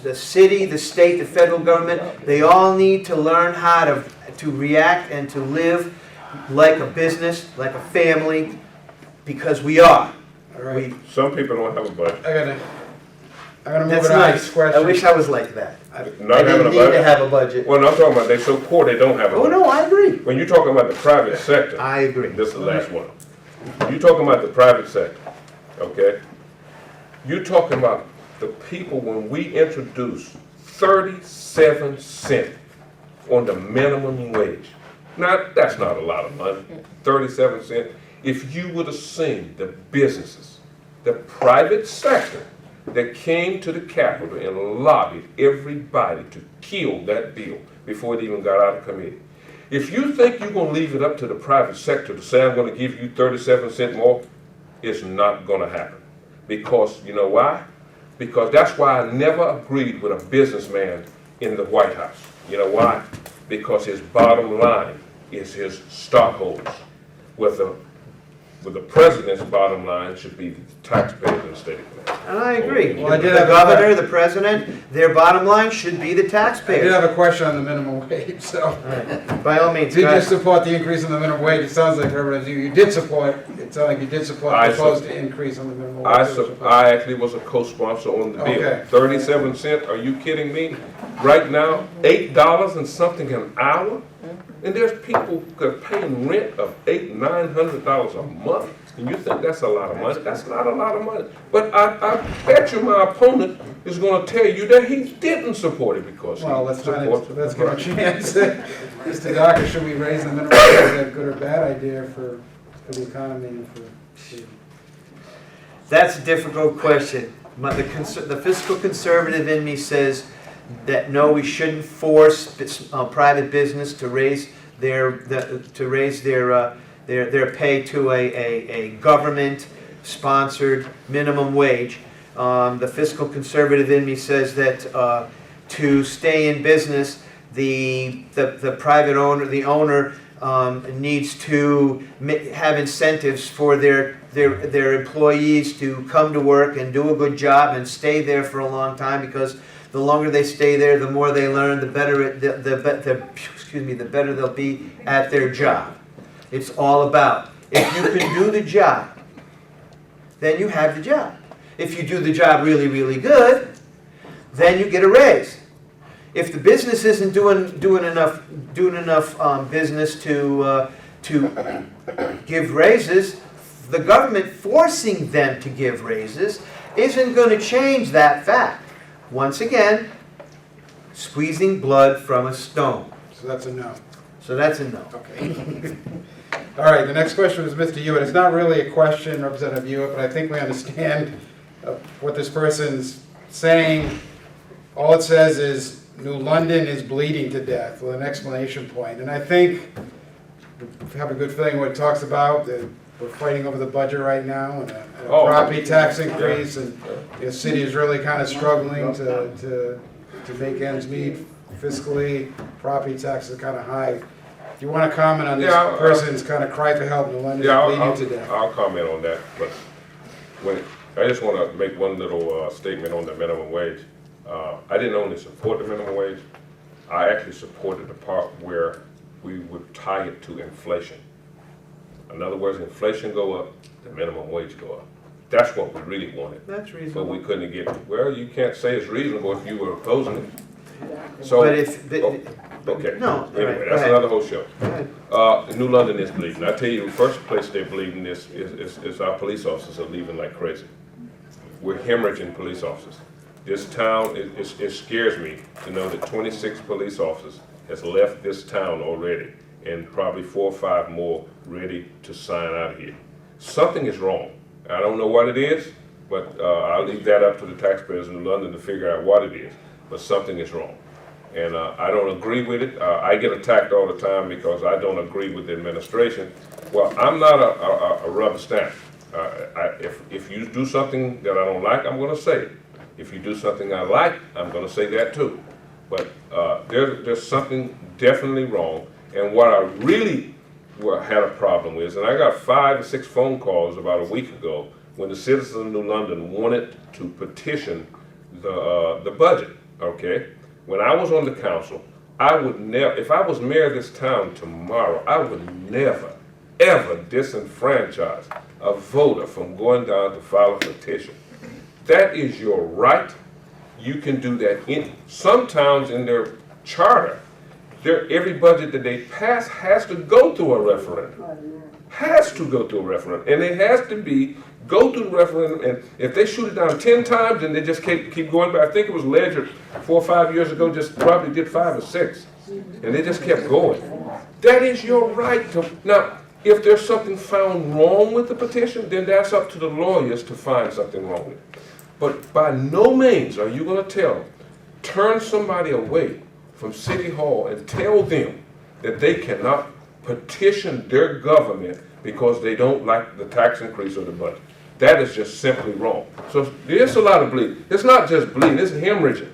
The city, the state, the federal government, they all need to learn how to react and to live like a business, like a family, because we are. All right. Some people don't have a budget. I'm gonna move That's it on. nice. Next question. I wish I was like that. Not I having a didn't need to budget. have a budget. Well, I'm talking about they're so poor they don't have a Oh, budget. no, I agree. When you're talking about the private sector, I agree. this is the last one. You're talking about the private sector, okay? You're talking about the people when we introduce 37 cents on the minimum wage. Now, that's not a lot of money, 37 cents. If you would have seen the businesses, the private sector that came to the Capitol and lobbied everybody to kill that bill before it even got out of committee. If you think you're going to leave it up to the private sector to say I'm going to give you 37 cents more, it's not going to happen. Because, you know why? Because that's why I never agreed with a businessman in the White House. You know why? Because his bottom line is his stockholders. With the president's bottom line should be the taxpayers in the state of Connecticut. And I agree. Well, I did The have a- governor, the president, their bottom line should be the I did taxpayers. have a question on the minimum wage, so. All right. By all means, Did go you ahead. support the increase in the minimum wage? It sounds like you did support, it sounded like you did support I the proposed increase on the minimum wage. I actually was a co-sponsor on the bill. Okay. 37 cents, are you kidding me? Right now, $8 and something an hour? And there's people that are paying rent of $800, $900 a month. And you think that's a lot of money? That's not a lot of money. But I bet you my opponent is gonna tell you that he didn't support it because he Well, let's supports the give him a project. chance. Mr. Docker, should we raise the minimum wage? Is that a good or bad idea for the economy and for? That's a difficult question. The fiscal conservative in me says that no, we shouldn't force private business to raise their pay to a government-sponsored minimum wage. The fiscal conservative in me says that to stay in business, the private owner, the owner needs to have incentives for their employees to come to work and do a good job and stay there for a long time, because the longer they stay there, the more they learn, the better the better they'll be at their job. It's all about, if you can do the job, then you have the job. If you do the job really, really good, then you get a raise. If the business isn't doing enough business to give raises, the government forcing them to give raises isn't going to change that fact. Once again, squeezing blood from a stone. So that's a no. So that's a no. Okay. All right, the next question was Mr. Hewitt. It's not really a question, Representative Hewitt, but I think we understand what this person's saying. All it says is New London is bleeding to death with an exclamation point. And I think we have a good feeling what it talks about, that we're fighting over the budget right now and a property tax increase, and the city is really kind of struggling to make ends meet fiscally. Property taxes are kind of high. Do you want to comment on this person's kind of cry for help? New London is bleeding to death. I'll comment on that, but I just want to make one little statement on the minimum wage. I didn't only support the minimum wage, I actually supported the part where we would tie it to inflation. In other words, inflation go up, the minimum wage go up. That's what we really wanted. That's But reasonable. we couldn't get, well, you can't say it's reasonable if you were opposing it. So, But if, okay. No, all right, Anyway, go that's ahead. another whole show. go ahead. New London is bleeding. I tell you, the first place they're bleeding is our police officers are leaving like crazy. We're hemorrhaging police officers. This town, it scares me to know that 26 police officers has left this town already, and probably 4 or 5 more ready to sign out of here. Something is wrong. I don't know what it is, but I'll leave that up to the taxpayers in London to figure out what it is. But something is wrong. And I don't agree with it. I get attacked all the time because I don't agree with the administration. Well, I'm not a rubber stamp. If you do something that I don't like, I'm going to say it. If you do something I like, I'm going to say that too. But there's something definitely wrong. And what I really had a problem with, and I got 5 or 6 phone calls about a week ago when the citizens of New London wanted to petition the budget, okay? When I was on the council, I would never, if I was mayor of this town tomorrow, I would never, ever disenfranchise a voter from going down to file a petition. That is your right. You can do that. In some towns in their charter, every budget that they pass has to go through a referendum. Has to go through a referendum. And it has to go through the referendum, and if they shoot it down 10 times and they just keep going back, I think it was Ledger 4 or 5 years ago, just probably did 5 or 6. And they just kept going. That is your right to, now, if there's something found wrong with the petition, then that's up to the lawyers to find something wrong with it. But by no means are you going to turn somebody away from City Hall and tell them that they cannot petition their government because they don't like the tax increase or the budget. That is just simply wrong. So there's a lot of bleeding. It's not just bleeding, it's hemorrhaging.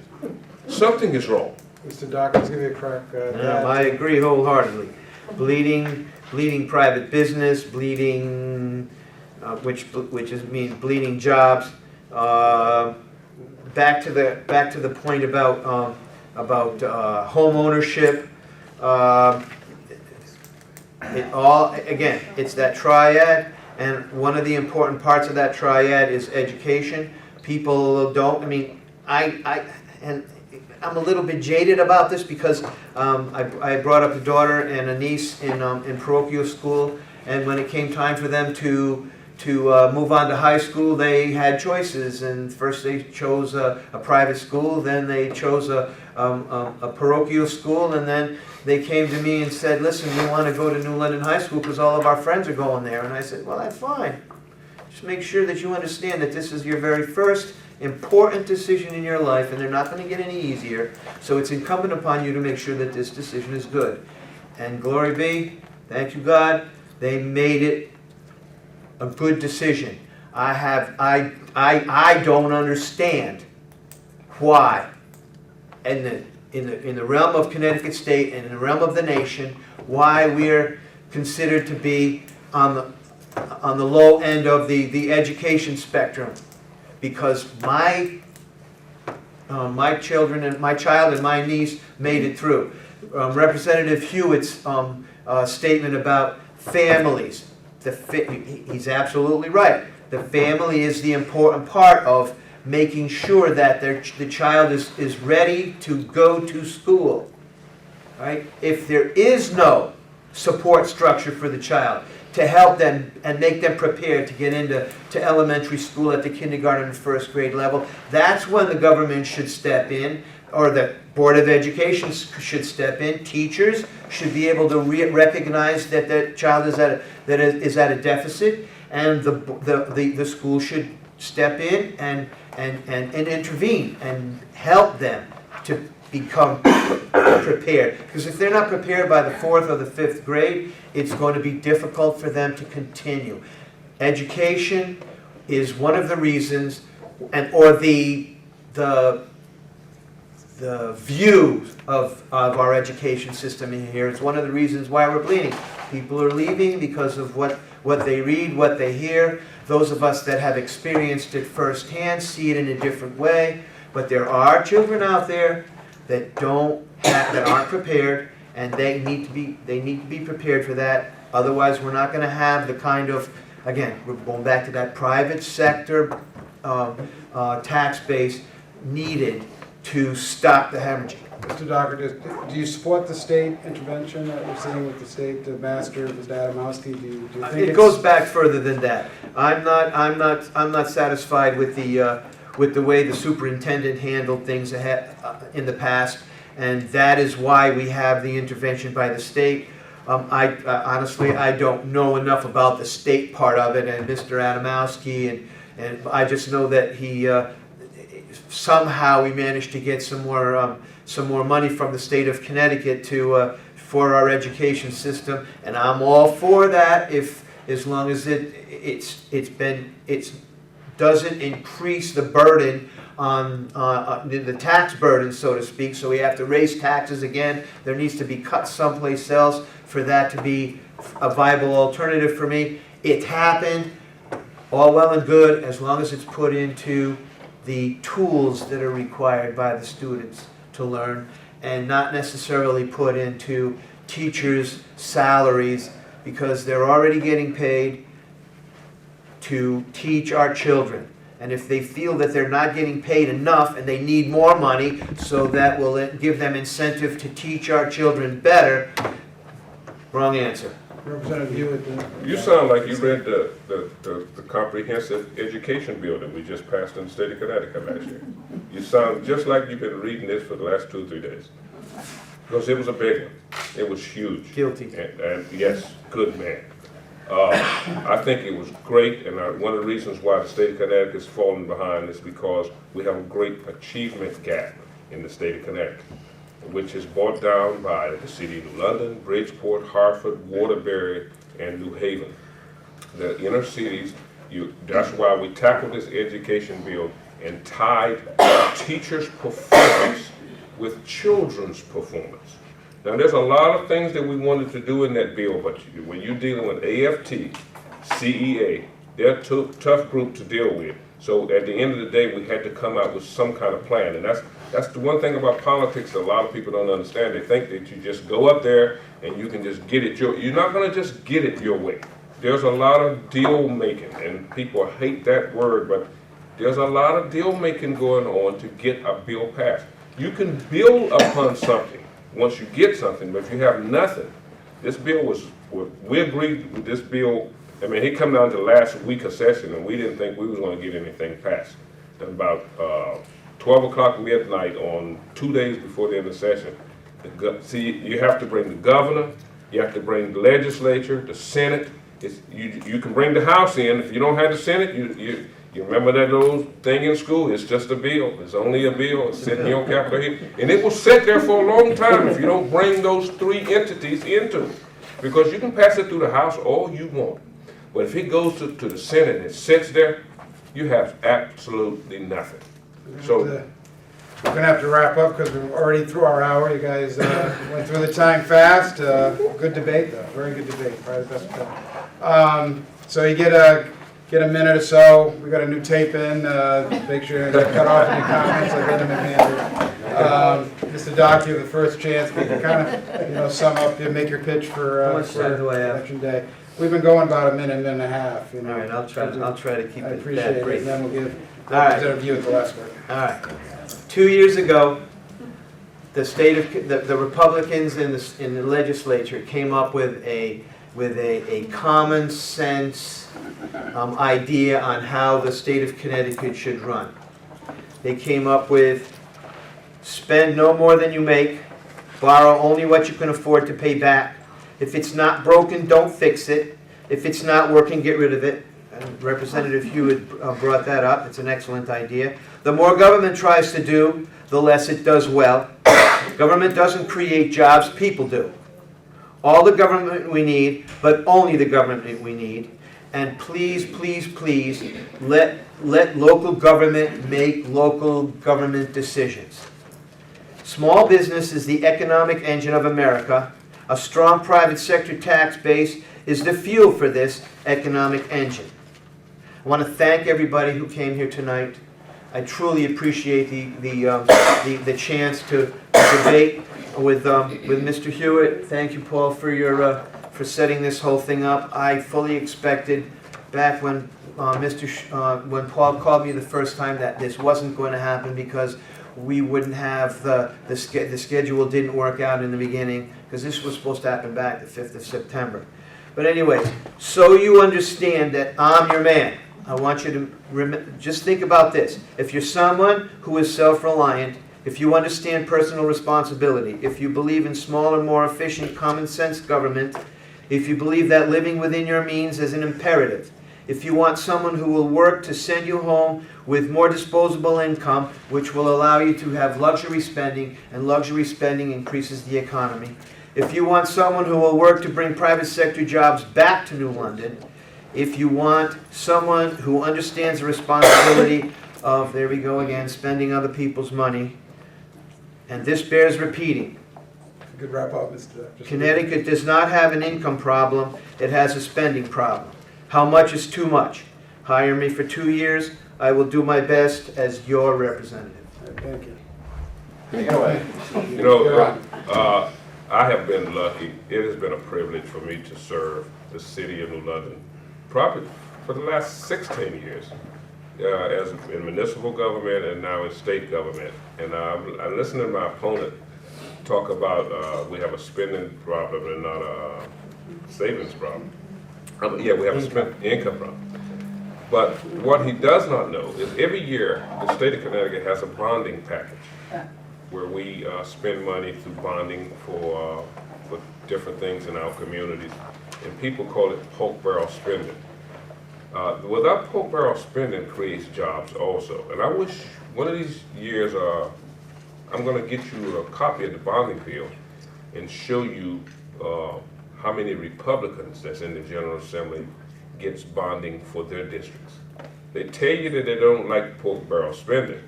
Something is wrong. Mr. Dawkins, give me a crack at that. I agree wholeheartedly. Bleeding private business, bleeding, which means bleeding jobs. Back to the point about home ownership. It's that triad, and one of the important parts of that triad is education. People don't. I mean, I'm a little bit jaded about this because I brought up a daughter and a niece in parochial school, and when it came time for them to move on to high school, they had choices, and first they chose a private school, then they chose a parochial school, and then they came to me and said, listen, we want to go to New London High School because all of our friends are going there. And I said, well, that's fine. Just make sure that you understand that this is your very first important decision in your life, and they're not going to get any easier. So it's incumbent upon you to make sure that this decision is good. And glory be, thank you God, they made it a good decision. I don't understand why, in the realm of Connecticut State and in the realm of the nation, why we're considered to be on the low end of the education spectrum. Because my child and my niece made it through. Representative Hewitt's statement about families. He's absolutely right. The family is the important part of making sure that the child is ready to go to school. Right? If there is no support structure for the child, to help them and make them prepared to get into elementary school at the kindergarten and first grade level. That's when the government should step in, or the Board of Education should step in. Teachers should be able to recognize that the child is at a deficit, and the school should step in and intervene and help them to become prepared. Because if they're not prepared by the 4th or the 5th grade, it's going to be difficult for them to continue. Education is one of the reasons, or the view of our education system in here is one of the reasons why we're bleeding. People are leaving because of what they read, what they hear. Those of us that have experienced it firsthand see it in a different way. But there are children out there that that aren't prepared, and they need to be prepared for that. Otherwise, we're not going to have the kind of, again, we're going back to that private sector tax base needed to stop the hemorrhaging. Mr. Docker, do you support the state intervention that we're seeing with the state master, Mr. Adamowski? Do you think It goes back further than that. I'm not satisfied with the way the superintendent handled things in the past, and that is why we have the intervention by the state. Honestly, I don't know enough about the state part of it, and Mr. Adamowski, and I just know that he somehow we managed to get some more money from the state of Connecticut for our education system, and I'm all for that as long as it doesn't increase the burden on the tax burden, so to speak. So we have to raise taxes again. There needs to be cuts someplace else for that to be a viable alternative for me. It happened, all well and good, as long as it's put into the tools that are required by the students to learn, and not necessarily put into teachers' salaries, because they're already getting paid to teach our children. And if they feel that they're not getting paid enough and they need more money, so that will give them incentive to teach our children better, wrong answer. Representative Hewitt? You sound like you read the comprehensive education bill that we just passed in the state of Connecticut last year. You sound just like you've been reading this for the last 2 or 3 days. Because it was a big one. It was huge. Guilty. And yes, good man. I think it was great, and one of the reasons why the state of Connecticut is falling behind is because we have a great achievement gap in the state of Connecticut, which is brought down by the city of New London, Bridgeport, Hartford, Waterbury, and New Haven. The inner cities, that's why we tackled this education bill and tied teachers' performance with children's performance. Now, there's a lot of things that we wanted to do in that bill, but when you're dealing with AFT, CEA, they're a tough group to deal with. So at the end of the day, we had to come out with some kind of plan, and that's the one thing about politics that a lot of people don't understand. They think that you just go up there and you can just get it you're not going to just get it your way. There's a lot of deal making, and people hate that word, but there's a lot of deal making going on to get a bill passed. You can build upon something once you get something, but if you have nothing, this bill we agreed with this bill. I mean, it come down to last week of session, and we didn't think we was going to get anything passed. At about 12 o'clock midnight on 2 days before the end of the session. See, you have to bring the governor, you have to bring the legislature, the Senate. You can bring the House in. If you don't have the Senate, you remember that little thing in school? It's just a bill. It's only a bill. It's sitting here on Capitol Hill. And it will sit there for a long time if you don't bring those 3 entities into it. Because you can pass it through the House all you want. But if it goes to the Senate and it sits there, you have absolutely nothing. So We're going to have to wrap up because we're already through our hour. You guys went through the time fast. Good debate, though. Very good debate. Probably the best we've done. So you get a minute or so. We got a new tape in. Make sure you get cut off any comments. I've been in Mr. Doc, you have the first chance. We can kind of sum up, make your pitch for How much time do I have? election day. We've been going about a minute and a half. All right, I'll try to keep I it appreciate that it. brief. And then we'll give All right. Representative Hewitt the last word. All right. 2 years ago, the Republicans in the legislature came up with a with a common sense idea on how the state of Connecticut should run. They came up with spend no more than you make, borrow only what you can afford to pay back. If it's not broken, don't fix it. If it's not working, get rid of it. And Representative Hewitt brought that up. It's an excellent idea. The more government tries to do, the less it does well. Government doesn't create jobs, people do. All the government we need, but only the government we need. And please, please, please, let local government make local government decisions. Small business is the economic engine of America. A strong private sector tax base is the fuel for this economic engine. I want to thank everybody who came here tonight. I truly appreciate the chance to debate with Mr. Hewitt. Thank you, Paul, for setting this whole thing up. I fully expected back when when Paul called me the first time that this wasn't going to happen because we wouldn't have the schedule didn't work out in the beginning because this was supposed to happen back the 5th of September. But anyways, so you understand that I'm your man. I want you to just think about this. If you're someone who is self-reliant, if you understand personal responsibility, if you believe in smaller, more efficient, common sense government, if you believe that living within your means is an imperative, if you want someone who will work to send you home with more disposable income, which will allow you to have luxury spending, and luxury spending increases the economy, if you want someone who will work to bring private sector jobs back to New London, if you want someone who understands the responsibility of, there we go again, spending other people's money, and this bears repeating. Good wrap up, Mr. Connecticut does not have an income problem, it has a spending problem. How much is too much? Hire me for 2 years, I will do my best as your representative. Thank you. You know, I have been lucky. It has been a privilege for me to serve the city of New London probably for the last 16 years as in municipal government and now in state government. And I listened to my opponent talk about we have a spending problem and not a savings problem. Yeah, we have a income problem. But what he does not know is every year the state of Connecticut has a bonding package where we spend money through bonding for different things in our communities. And people call it poke barrel spending. Without poke barrel spending creates jobs also. And I wish one of these years I'm going to get you a copy of the bonding bill and show you how many Republicans that's in the General Assembly gets bonding for their districts. They tell you that they don't like poke barrel spending,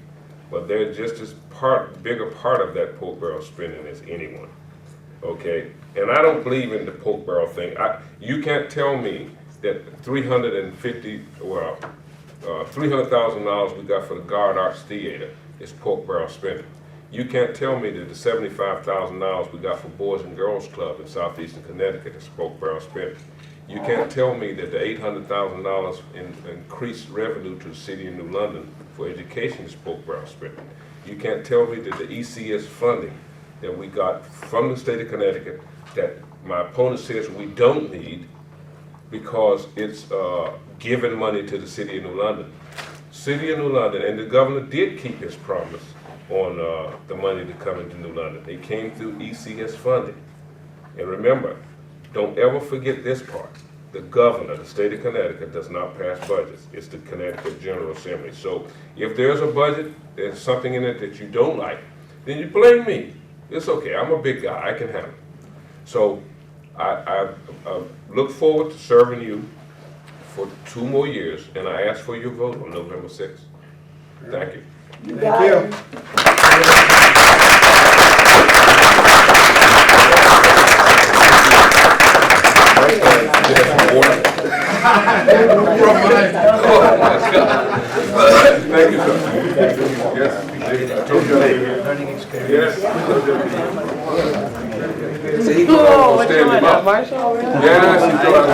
but they're just as bigger part of that poke barrel spending as anyone. Okay, and I don't believe in the poke barrel thing. You can't tell me that $300,000 we got for the Guard Arts Theater is poke barrel spending. You can't tell me that the $75,000 we got for Boys and Girls Club in southeastern Connecticut is poke barrel spending. You can't tell me that the $800,000 in increased revenue to the city of New London for education is poke barrel spending. You can't tell me that the ECS funding that we got from the state of Connecticut that my opponent says we don't need because it's giving money to the city of New London. City of New London, and the governor did keep his promise on the money to come into New London. It came through ECS funding. And remember, don't ever forget this part. The governor, the state of Connecticut, does not pass budgets. It's the Connecticut General Assembly. So if there's a budget, there's something in it that you don't like, then you blame me. It's okay, I'm a big guy, I can handle it. So I look forward to serving you for 2 more years, and I ask for your vote on November 6th. Thank you. Thank you. Thank you, sir. Yes. Learning experience. Yes. See, he goes on standing by. Yes, he goes.